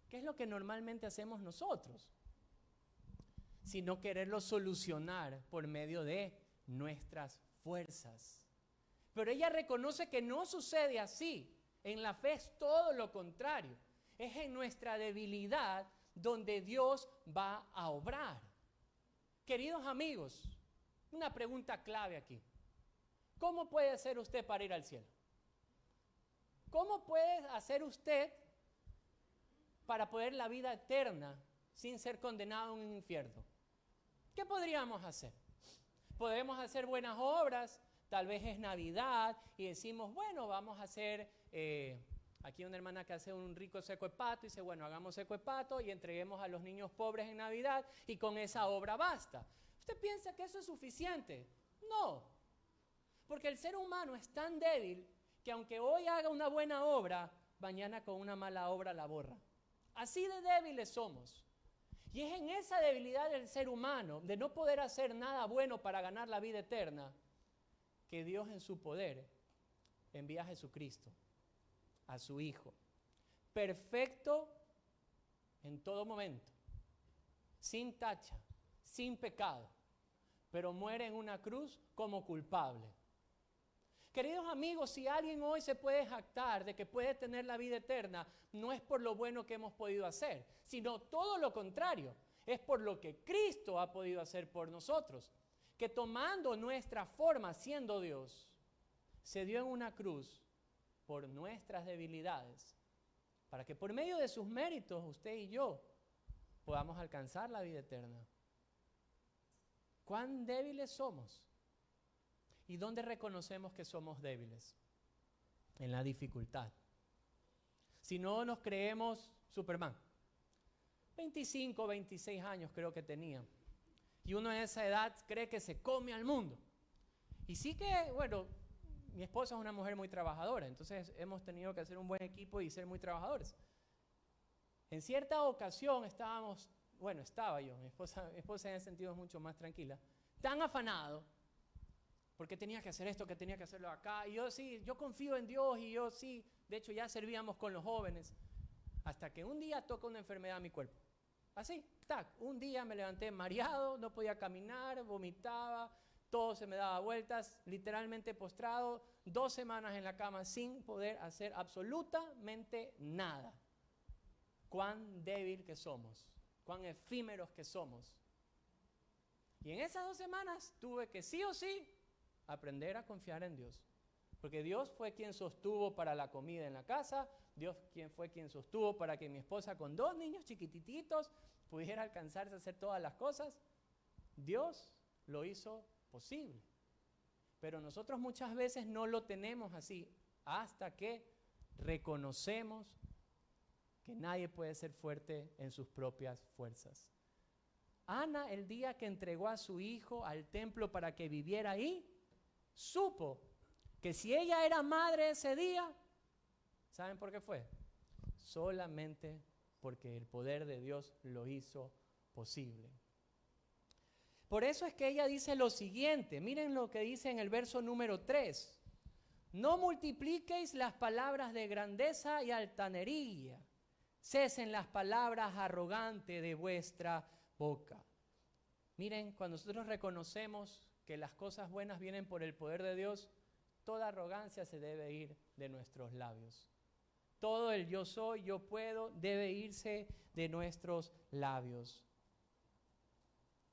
¿qué es lo que normalmente hacemos nosotros? Sino quererlo solucionar por medio de nuestras fuerzas. Pero ella reconoce que no sucede así. En la fe es todo lo contrario. Es en nuestra debilidad donde Dios va a obrar. Queridos amigos, una pregunta clave aquí. ¿Cómo puede hacer usted para ir al cielo? ¿Cómo puede hacer usted para poder la vida eterna sin ser condenado en un infierno? ¿Qué podríamos hacer? Podemos hacer buenas obras, tal vez es Navidad y decimos, bueno, vamos a hacer, aquí una hermana que hace un rico seco de pato, y dice, bueno, hagamos seco de pato y entreguemos a los niños pobres en Navidad y con esa obra basta. ¿Usted piensa que eso es suficiente? No, porque el ser humano es tan débil que aunque hoy haga una buena obra, mañana con una mala obra la borra. Así de débiles somos. Y es en esa debilidad del ser humano, de no poder hacer nada bueno para ganar la vida eterna, que Dios en su poder envía a Jesucristo, a su Hijo, perfecto en todo momento, sin tacha, sin pecado, pero muere en una cruz como culpable. Queridos amigos, si alguien hoy se puede jactar de que puede tener la vida eterna, no es por lo bueno que hemos podido hacer, sino todo lo contrario. Es por lo que Cristo ha podido hacer por nosotros. Que tomando nuestra forma siendo Dios, se dio en una cruz por nuestras debilidades, para que por medio de sus méritos usted y yo podamos alcanzar la vida eterna. ¿Cuán débiles somos? ¿Y dónde reconocemos que somos débiles? En la dificultad. Si no nos creemos Superman. 25, 26 años creo que tenía. Y uno en esa edad cree que se come al mundo. Y sí que, bueno, mi esposa es una mujer muy trabajadora, entonces hemos tenido que hacer un buen equipo y ser muy trabajadores. En cierta ocasión estaba yo, mi esposa en ese sentido es mucho más tranquila, tan afanado, porque tenía que hacer esto, que tenía que hacerlo acá, y yo confío en Dios, y yo sí, de hecho ya servíamos con los jóvenes, hasta que un día toca una enfermedad a mi cuerpo. Así, un día me levanté mareado, no podía caminar, vomitaba, todo se me daba vueltas, literalmente postrado, 2 semanas en la cama sin poder hacer absolutamente nada. Cuán débil que somos, cuán efímeros que somos. Y en esas 2 semanas tuve que sí o sí aprender a confiar en Dios. Porque Dios fue quien sostuvo para la comida en la casa, fue quien sostuvo para que mi esposa con 2 niños chiquititos pudiera alcanzarse a hacer todas las cosas. Dios lo hizo posible. Pero nosotros muchas veces no lo tenemos así hasta que reconocemos que nadie puede ser fuerte en sus propias fuerzas. Ana, el día que entregó a su hijo al templo para que viviera ahí, supo que si ella era madre ese día, ¿saben por qué fue? Solamente porque el poder de Dios lo hizo posible. Por eso es que ella dice lo siguiente, miren lo que dice en el verso número 3. No multipliquéis las palabras de grandeza y altanería, cesen las palabras arrogantes de vuestra boca. Miren, cuando nosotros reconocemos que las cosas buenas vienen por el poder de Dios, toda arrogancia se debe ir de nuestros labios. Todo el yo soy, yo puedo, debe irse de nuestros labios.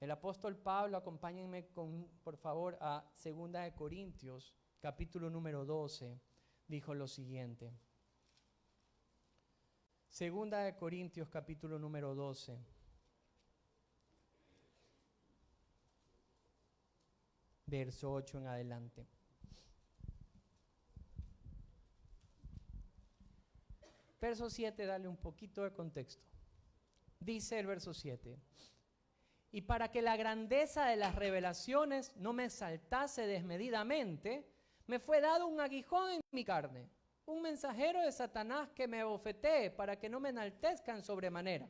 El apóstol Pablo, acompáñenme por favor a 2 de Corintios, capítulo número 12, dijo lo siguiente. 2 de Corintios, capítulo número 12. Verso 8 en adelante. Verso 7, dale un poquito de contexto. Dice el verso 7. Y para que la grandeza de las revelaciones no me exaltase desmedidamente, me fue dado un aguijón en mi carne, un mensajero de Satanás que me abofetee para que no me enaltezca en sobremanera.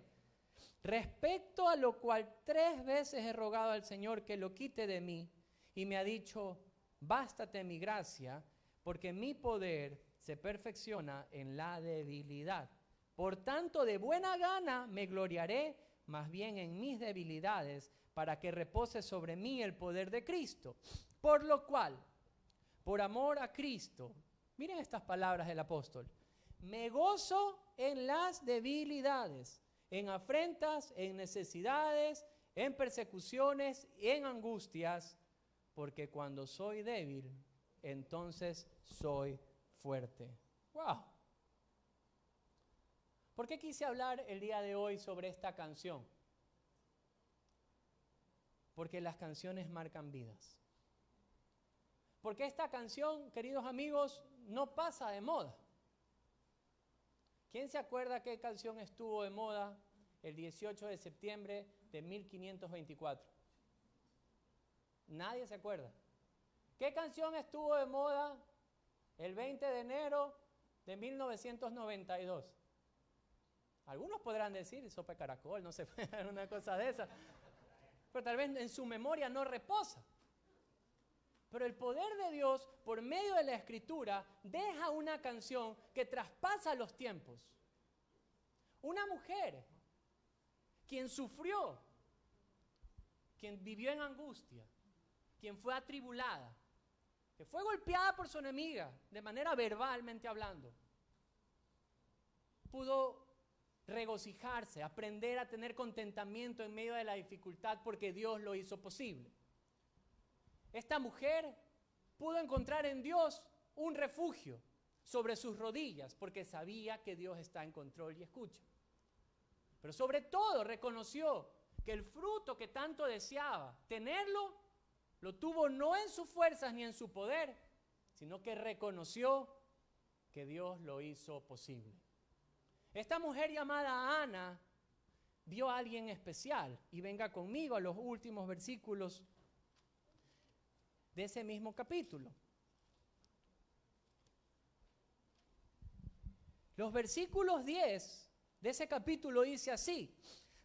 Respecto a lo cual 3 veces he rogado al Señor que lo quite de mí, y me ha dicho, bástate mi gracia, porque mi poder se perfecciona en la debilidad. Por tanto, de buena gana me gloriaré más bien en mis debilidades, para que repose sobre mí el poder de Cristo. Por lo cual, por amor a Cristo, miren estas palabras del apóstol, me gozo en las debilidades, en afrentas, en necesidades, en persecuciones, en angustias, porque cuando soy débil, entonces soy fuerte. ¡Wow! ¿Por qué quise hablar el día de hoy sobre esta canción? Porque las canciones marcan vidas. Porque esta canción, queridos amigos, no pasa de moda. ¿Quién se acuerda qué canción estuvo de moda el 18 de septiembre de 1524? Nadie se acuerda. ¿Qué canción estuvo de moda el 20 de enero de 1992? Algunos podrán decir sopa de caracol, no sé, una cosa de esa. Pero tal vez en su memoria no reposa. Pero el poder de Dios, por medio de la Escritura, deja una canción que traspasa los tiempos. Una mujer, quien sufrió, quien vivió en angustia, quien fue atribulada, que fue golpeada por su enemiga, de manera verbalmente hablando, pudo regocijarse, aprender a tener contentamiento en medio de la dificultad porque Dios lo hizo posible. Esta mujer pudo encontrar en Dios un refugio sobre sus rodillas porque sabía que Dios está en control y escucha. Pero sobre todo reconoció que el fruto que tanto deseaba tenerlo, lo tuvo no en sus fuerzas ni en su poder, sino que reconoció que Dios lo hizo posible. Esta mujer llamada Ana vio a alguien especial. Y venga conmigo a los últimos versículos de ese mismo capítulo. Los versículos 10 de ese capítulo dice así: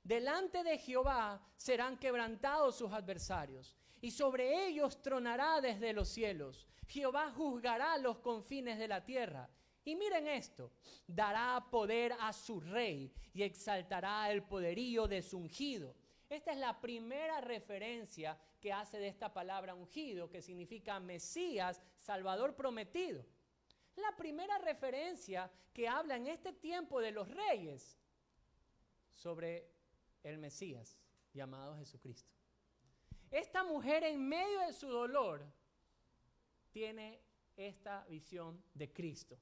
delante de Jehová serán quebrantados sus adversarios, y sobre ellos tronará desde los cielos. Jehová juzgará los confines de la tierra. Y miren esto: dará poder a su rey y exaltará el poderío de su ungido. Esta es la primera referencia que hace de esta palabra ungido, que significa Mesías, Salvador prometido. La primera referencia que habla en este tiempo de los reyes sobre el Mesías llamado Jesucristo. Esta mujer en medio de su dolor tiene esta visión de Cristo.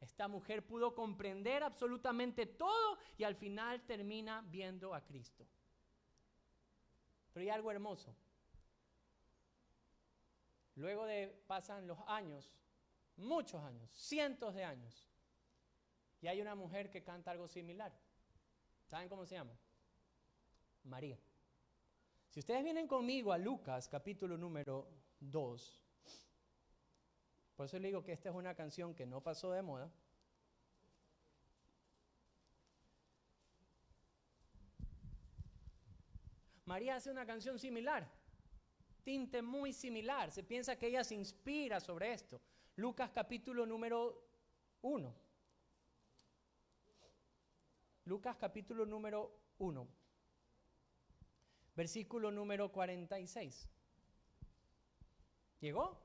Esta mujer pudo comprender absolutamente todo y al final termina viendo a Cristo. Pero hay algo hermoso. Luego pasan los años, muchos años, cientos de años, y hay una mujer que canta algo similar. ¿Saben cómo se llama? María. Si ustedes vienen conmigo a Lucas, capítulo número 2, por eso le digo que esta es una canción que no pasó de moda. María hace una canción similar, tinte muy similar. Se piensa que ella se inspira sobre esto. Lucas capítulo número 1. Lucas capítulo número 1. Versículo número 46. ¿Llegó?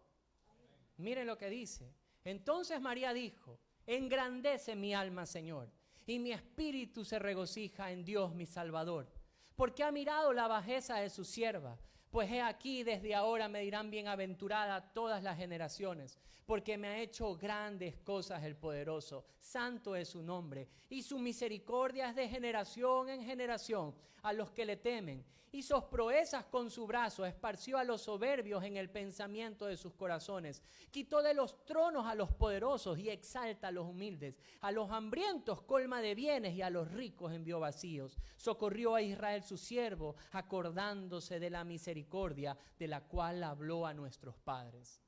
Miren lo que dice. Entonces María dijo: engrandece mi alma, Señor, y mi espíritu se regocija en Dios mi Salvador, porque ha mirado la bajeza de su sierva. Pues he aquí, desde ahora me dirán bienaventurada todas las generaciones, porque me ha hecho grandes cosas el poderoso. Santo es su nombre, y su misericordia es de generación en generación a los que le temen. Hizo proezas con su brazo, esparció a los soberbios en el pensamiento de sus corazones. Quitó de los tronos a los poderosos y exalta a los humildes. A los hambrientos colma de bienes y a los ricos envió vacíos. Socorrió a Israel su siervo, acordándose de la misericordia de la cual habló a nuestros padres.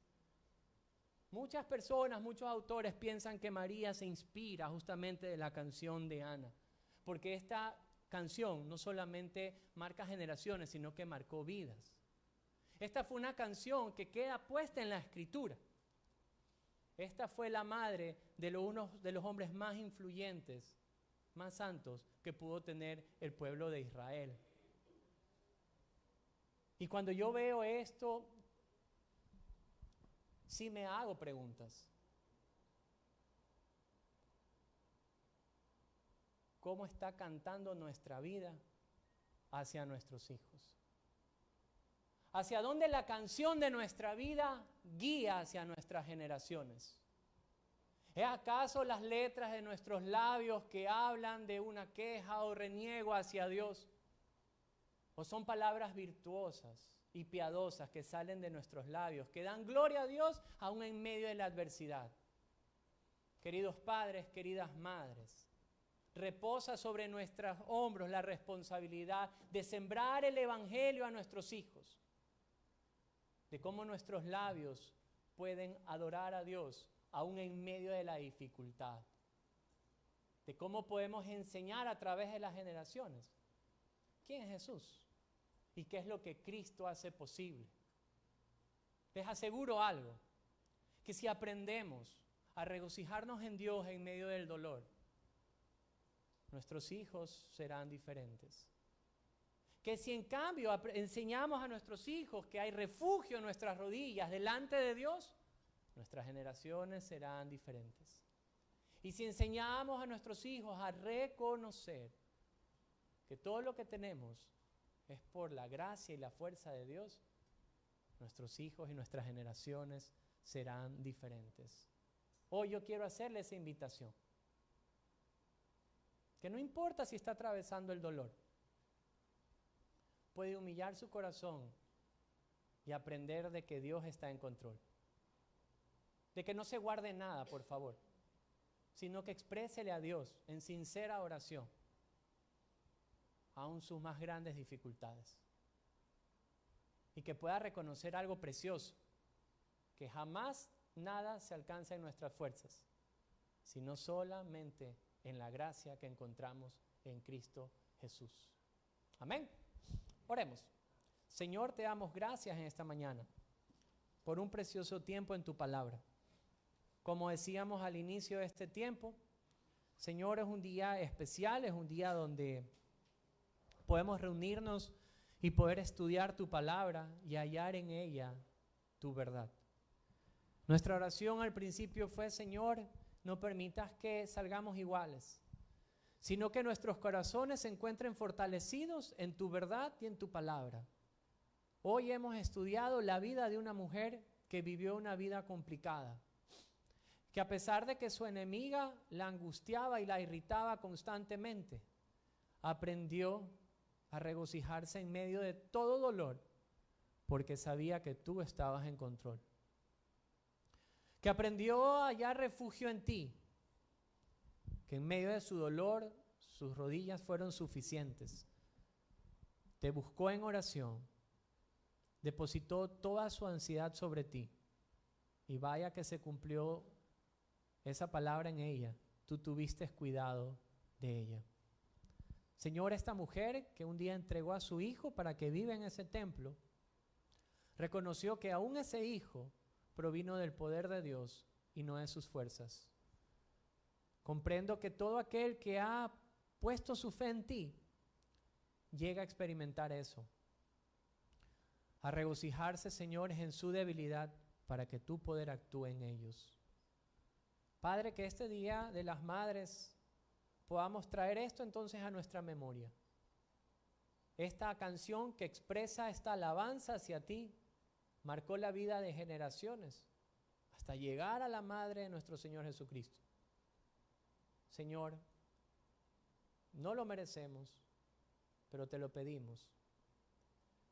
Muchas personas, muchos autores piensan que María se inspira justamente de la canción de Ana, porque esta canción no solamente marca generaciones, sino que marcó vidas. Esta fue una canción que queda puesta en la Escritura. Esta fue la madre de uno de los hombres más influyentes, más santos que pudo tener el pueblo de Israel. Y cuando yo veo esto, sí me hago preguntas. ¿Cómo está cantando nuestra vida hacia nuestros hijos? ¿Hacia dónde la canción de nuestra vida guía hacia nuestras generaciones? ¿Es acaso las letras de nuestros labios que hablan de una queja o reniego hacia Dios? ¿O son palabras virtuosas y piadosas que salen de nuestros labios, que dan gloria a Dios aún en medio de la adversidad? Queridos padres, queridas madres, reposa sobre nuestros hombros la responsabilidad de sembrar el evangelio a nuestros hijos, de cómo nuestros labios pueden adorar a Dios aún en medio de la dificultad, de cómo podemos enseñar a través de las generaciones quién es Jesús y qué es lo que Cristo hace posible. Les aseguro algo, que si aprendemos a regocijarnos en Dios en medio del dolor, nuestros hijos serán diferentes. Que si en cambio enseñamos a nuestros hijos que hay refugio en nuestras rodillas delante de Dios, nuestras generaciones serán diferentes. Y si enseñamos a nuestros hijos a reconocer que todo lo que tenemos es por la gracia y la fuerza de Dios, nuestros hijos y nuestras generaciones serán diferentes. Hoy yo quiero hacerle esa invitación. Que no importa si está atravesando el dolor, puede humillar su corazón y aprender de que Dios está en control. De que no se guarde nada, por favor, sino que exprésele a Dios en sincera oración aún sus más grandes dificultades. Y que pueda reconocer algo precioso, que jamás nada se alcanza en nuestras fuerzas, sino solamente en la gracia que encontramos en Cristo Jesús. Amén. Oremos. Señor, te damos gracias en esta mañana por un precioso tiempo en tu palabra. Como decíamos al inicio de este tiempo, Señor, es un día especial, es un día donde podemos reunirnos y poder estudiar tu palabra y hallar en ella tu verdad. Nuestra oración al principio fue: Señor, no permitas que salgamos iguales, sino que nuestros corazones se encuentren fortalecidos en tu verdad y en tu palabra. Hoy hemos estudiado la vida de una mujer que vivió una vida complicada, que a pesar de que su enemiga la angustiaba y la irritaba constantemente, aprendió a regocijarse en medio de todo dolor, porque sabía que tú estabas en control. Que aprendió a hallar refugio en ti, que en medio de su dolor sus rodillas fueron suficientes. Te buscó en oración, depositó toda su ansiedad sobre ti, y vaya que se cumplió esa palabra en ella. Tú tuviste cuidado de ella. Señor, esta mujer que un día entregó a su hijo para que viva en ese templo, reconoció que aún ese hijo provino del poder de Dios y no de sus fuerzas. Comprendo que todo aquel que ha puesto su fe en ti llega a experimentar eso, a regocijarse, Señor, en su debilidad para que tu poder actúe en ellos. Padre, que este día de las madres podamos traer esto entonces a nuestra memoria. Esta canción que expresa esta alabanza hacia ti marcó la vida de generaciones hasta llegar a la madre de nuestro Señor Jesucristo. Señor, no lo merecemos, pero te lo pedimos.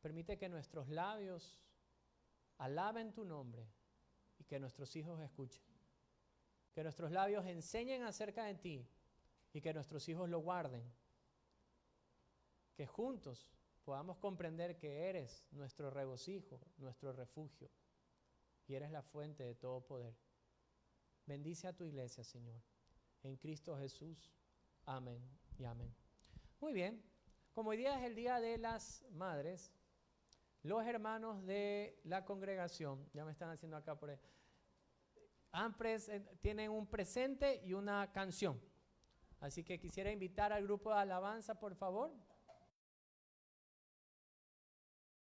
Permite que nuestros labios alaben tu nombre y que nuestros hijos escuchen. Que nuestros labios enseñen acerca de ti y que nuestros hijos lo guarden. Que juntos podamos comprender que eres nuestro regocijo, nuestro refugio, y eres la fuente de todo poder. Bendice a tu iglesia, Señor, en Cristo Jesús. Amén y amén. Muy bien, como hoy día es el Día de las Madres, los hermanos de la congregación, ya me están haciendo acá por ahí, tienen un presente y una canción. Así que quisiera invitar al grupo de alabanza, por favor.